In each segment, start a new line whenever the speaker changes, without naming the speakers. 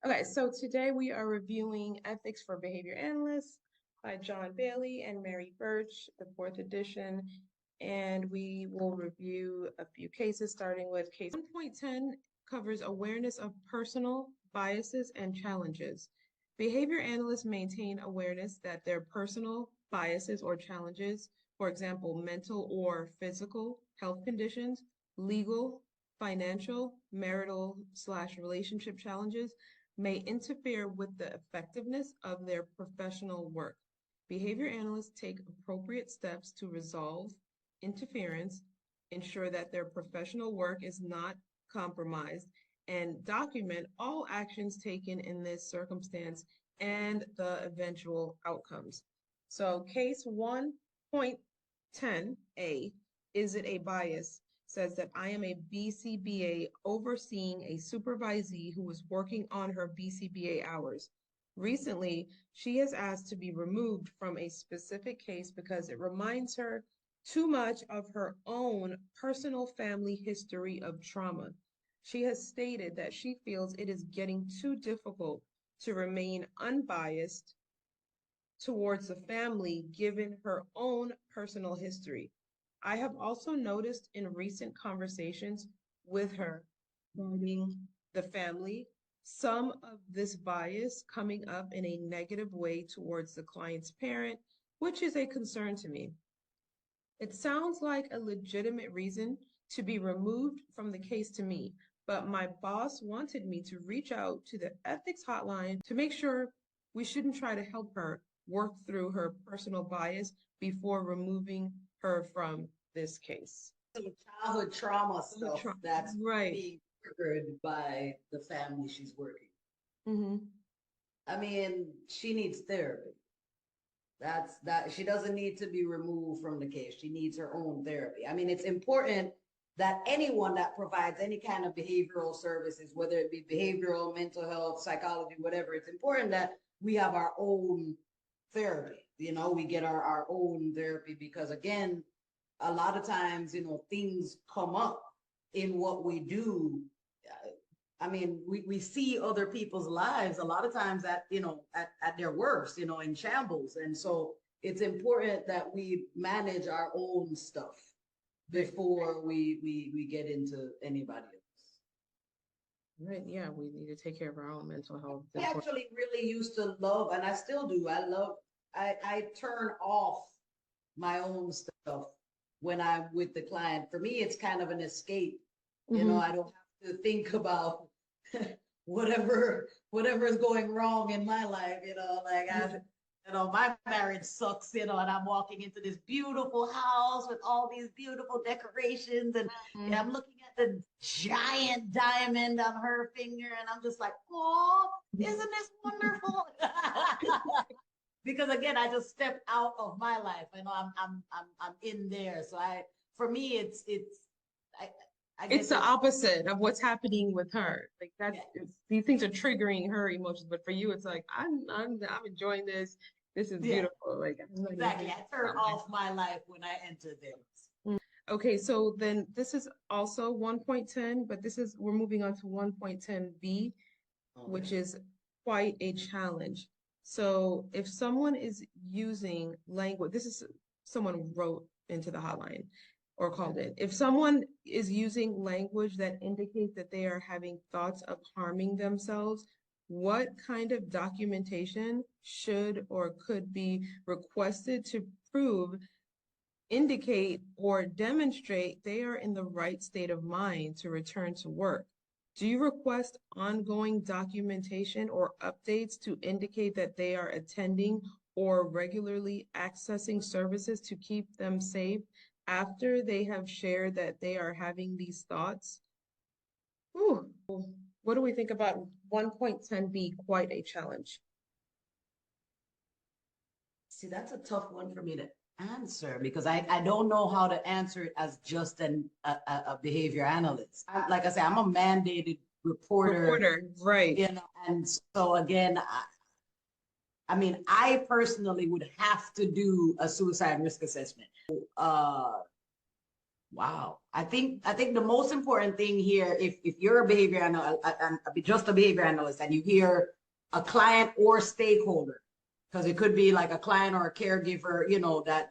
Okay, so today we are reviewing Ethics for Behavior Analysts by John Bailey and Mary Burch, the fourth edition. And we will review a few cases, starting with case 1.10 covers awareness of personal biases and challenges. Behavior analysts maintain awareness that their personal biases or challenges, for example, mental or physical health conditions, legal, financial, marital/relationship challenges, may interfere with the effectiveness of their professional work. Behavior analysts take appropriate steps to resolve interference, ensure that their professional work is not compromised, and document all actions taken in this circumstance and the eventual outcomes. So case 1.10a, is it a bias? Says that I am a BCBA overseeing a supervisee who is working on her BCBA hours. Recently, she has asked to be removed from a specific case because it reminds her too much of her own personal family history of trauma. She has stated that she feels it is getting too difficult to remain unbiased towards the family given her own personal history. I have also noticed in recent conversations with her regarding the family, some of this bias coming up in a negative way towards the client's parent, which is a concern to me. It sounds like a legitimate reason to be removed from the case to me, but my boss wanted me to reach out to the ethics hotline to make sure we shouldn't try to help her work through her personal bias before removing her from this case.
Some childhood trauma stuff that's
right.
being triggered by the family she's working.
Mm-hmm.
I mean, she needs therapy. That she doesn't need to be removed from the case. She needs her own therapy. I mean, it's important that anyone that provides any kind of behavioral services, whether it be behavioral, mental health, psychology, whatever, it's important that we have our own therapy. You know, we get our own therapy because, again, a lot of times, you know, things come up in what we do. I mean, we see other people's lives a lot of times at, you know, at their worst, you know, in shambles. And so it's important that we manage our own stuff before we get into anybody else.
Right. Yeah, we need to take care of our own mental health.
I actually really used to love, and I still do. I turn off my own stuff when I'm with the client. For me, it's kind of an escape. You know, I don't have to think about whatever is going wrong in my life. You know, like my marriage sucks. You know, and I'm walking into this beautiful house with all these beautiful decorations, and I'm looking at the giant diamond on her finger, and I'm just like, oh, isn't this wonderful? Because again, I just stepped out of my life. You know, I'm in there. So for me, it's
the opposite of what's happening with her. Like that's these things are triggering her emotions, but for you, it's like I'm enjoying this. This is beautiful. Like
exactly, I turn off my life when I enter this.
Okay, so then this is also 1.10, but we're moving on to 1.10b, which is quite a challenge. So if someone is using language, this is someone wrote into the hotline or called it. If someone is using language that indicates that they are having thoughts of harming themselves, what kind of documentation should or could be requested to indicate or demonstrate they are in the right state of mind to return to work? Do you request ongoing documentation or updates to indicate that they are attending or regularly accessing services to keep them safe after they have shared that they are having these thoughts? Ooh, what do we think about 1.10b? Quite a challenge.
See, that's a tough one for me to answer because I don't know how to answer it as just a behavior analyst. Like I say, I'm a mandated reporter,
right?
You know, and so again, I mean, I personally would have to do a suicide risk assessment. Wow. I think the most important thing here, if you're a behavior analyst, just a behavior analyst, and you hear a client or stakeholder, because it could be like a client or a caregiver,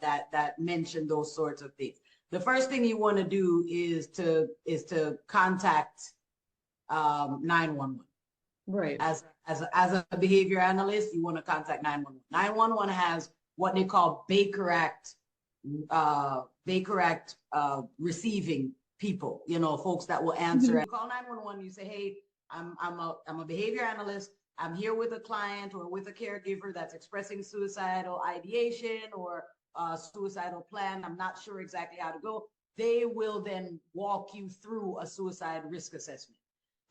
that mentioned those sorts of things. The first thing you want to do is to contact 911.
Right.
As a behavior analyst, you want to contact 911. 911 has what they call Baker Act receiving people, folks that will answer.
Mhm.
And call 911, you say, hey, I'm a behavior analyst. I'm here with a client or with a caregiver that's expressing suicidal ideation or suicidal plan. I'm not sure exactly how to go. They will then walk you through a suicide risk assessment.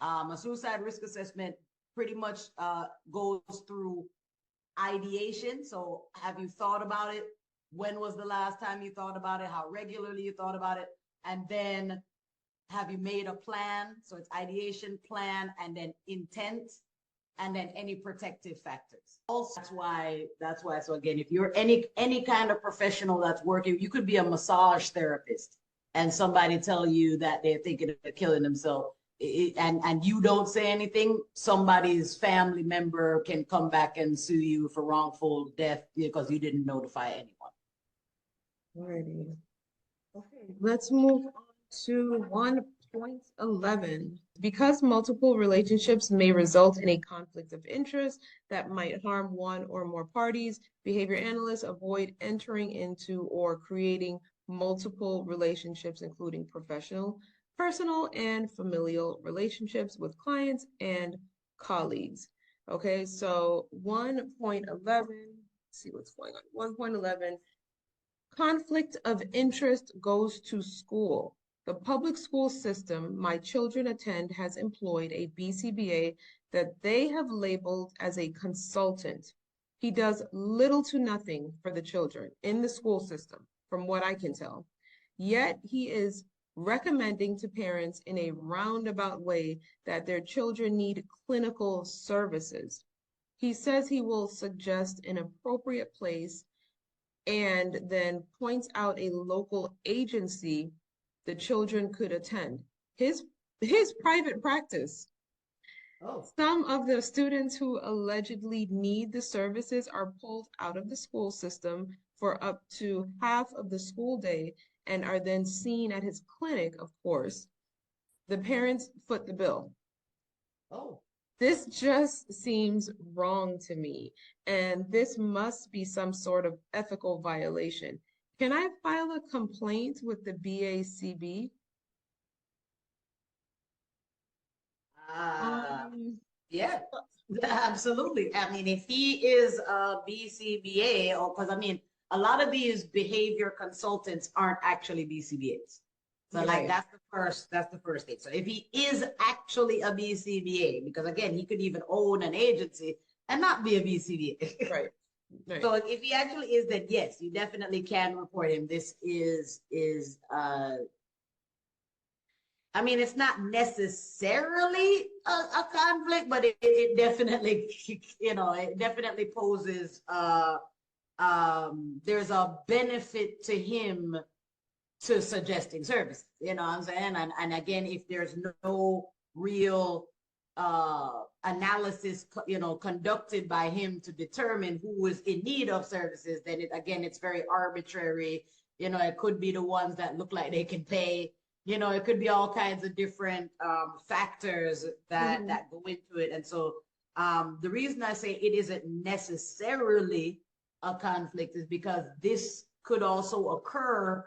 A suicide risk assessment pretty much goes through ideation. So have you thought about it? When was the last time you thought about it? How regularly you thought about it? And then have you made a plan? So it's ideation, plan, and then intent, and then any protective factors. Also, that's why. So again, if you're any kind of professional that's working, you could be a massage therapist and somebody tell you that they're thinking of killing themselves. And you don't say anything, somebody's family member can come back and sue you for wrongful death because you didn't notify anyone.
Alrighty. Okay, let's move on to 1.11. Because multiple relationships may result in a conflict of interest that might harm one or more parties, behavior analysts avoid entering into or creating multiple relationships, including professional, personal, and familial relationships with clients and colleagues. Okay, so 1.11, let's see what's going on. 1.11. Conflict of interest goes to school. The public school system my children attend has employed a BCBA that they have labeled as a consultant. He does little to nothing for the children in the school system, from what I can tell. Yet he is recommending to parents in a roundabout way that their children need clinical services. He says he will suggest an appropriate place and then points out a local agency the children could attend. His his private practice.
Oh,
Some of the students who allegedly need the services are pulled out of the school system for up to half of the school day and are then seen at his clinic, of course. The parents foot the bill.
oh.
This just seems wrong to me, and this must be some sort of ethical violation. Can I file a complaint with the BACB?
Uh,
Um,
yeah, absolutely. I mean, if he is a BCBA, or because I mean, a lot of these behavior consultants aren't actually BCBAs. So like
right,
that's the first thing. So if he is actually a BCBA, because again, he could even own an agency and not be a BCBA.
right, right.
So if he actually is, then yes, you definitely can report him. This is I mean, it's not necessarily a conflict, but it definitely, it definitely poses, there's a benefit to him to suggesting services, you know what I'm saying? And again, if there's no real analysis, conducted by him to determine who is in need of services, then it's very arbitrary. It could be the ones that look like they can pay. It could be all kinds of different factors that
Mhm.
that go into it. And so the reason I say it isn't necessarily a conflict is because this could also occur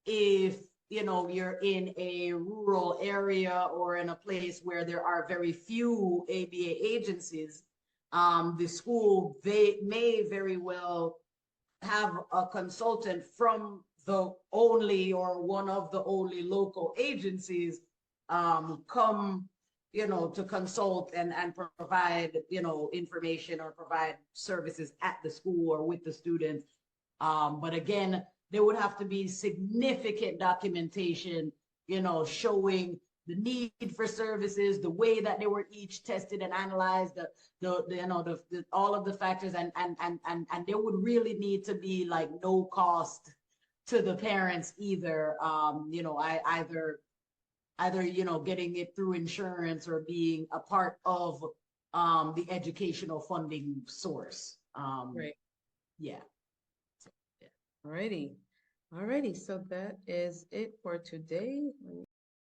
if you're in a rural area or in a place where there are very few ABA agencies. The school, they may very well have a consultant from the only or one of the only local agencies come to consult and provide information or provide services at the school or with the students. But again, there would have to be significant documentation, showing the need for services, the way that they were each tested and analyzed, all of the factors, and there would really need to be like no cost to the parents either. You know, either, you know, getting it through insurance or being a part of the educational funding source.
Right.
Yeah.
Alrighty. Alrighty. So that is it for today.